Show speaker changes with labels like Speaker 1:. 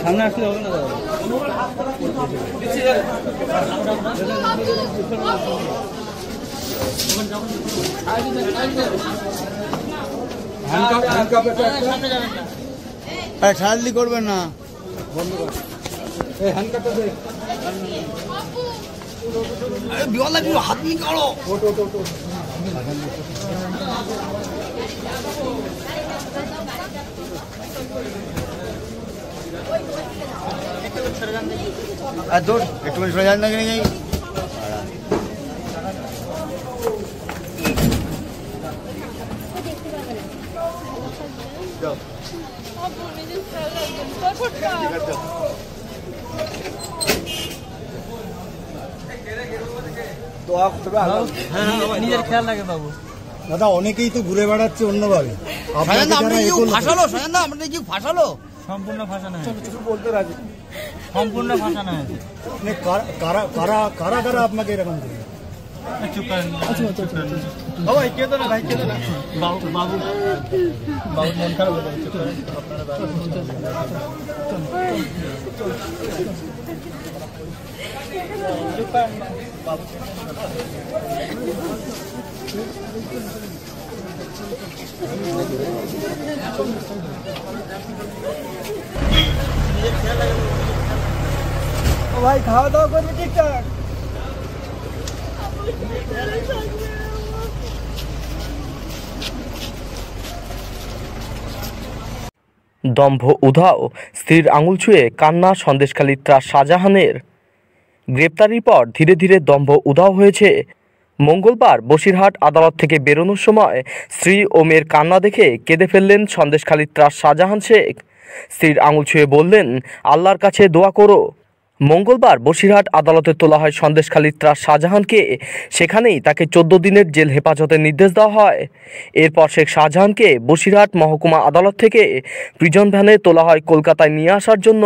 Speaker 1: সামনে আসলে হবে না ছাড়লি করবেন না বন্ধ কর হ্যান্ডকাপটা দে বিওয়ালা কি হাত নিকালো ওটো দৌড় একটু সরে যান না কি নেই নিজের খেয়াল লাগে বাবু দাদা অনেকেই তো ঘুরে বেড়াচ্ছে অন্যভাবে ফাঁসালো সম্পূর্ণ ফাঁসানো বলতে রাজি সম্পূর্ণ ফাঁসানো হয়েছে কারা কারা কারা কারা আপনাকে এরকম চুপ করেন ভাই কে তো না ভাই কে তো না বাবু বাবু বাবু মন খারাপ হয়ে যাচ্ছে ভাই খাওয়া দাওয়া করবে ঠিকঠাক
Speaker 2: দম্ভ উধাও, স্ত্রীর আঙুল ছুঁয়ে কান্না সন্দেশখালীর ত্রাস শাহজাহানের। গ্রেপ্তারির পর ধীরে ধীরে দম্ভ উধাও হয়েছে। মঙ্গলবার বসিরহাট আদালত থেকে বেরোনোর সময় স্ত্রী ও মেয়ের কান্না দেখে কেঁদে ফেললেন সন্দেশখালীর ত্রাস শাহজাহান শেখ। স্ত্রীর আঙুল ছুঁয়ে বললেন, আল্লাহর কাছে দোয়া করো। মঙ্গলবার বসিরহাট আদালতে তোলা হয় সন্দেশখালীর ত্রাস শাহজাহানকে। সেখানেই তাকে 14 দিনের জেল হেফাজতের নির্দেশ দেওয়া হয়। এরপর শেখ শাহজাহানকে বসিরহাট মহকুমা আদালত থেকে প্রিজন ভ্যানে তোলা হয় কলকাতায় নিয়ে আসার জন্য।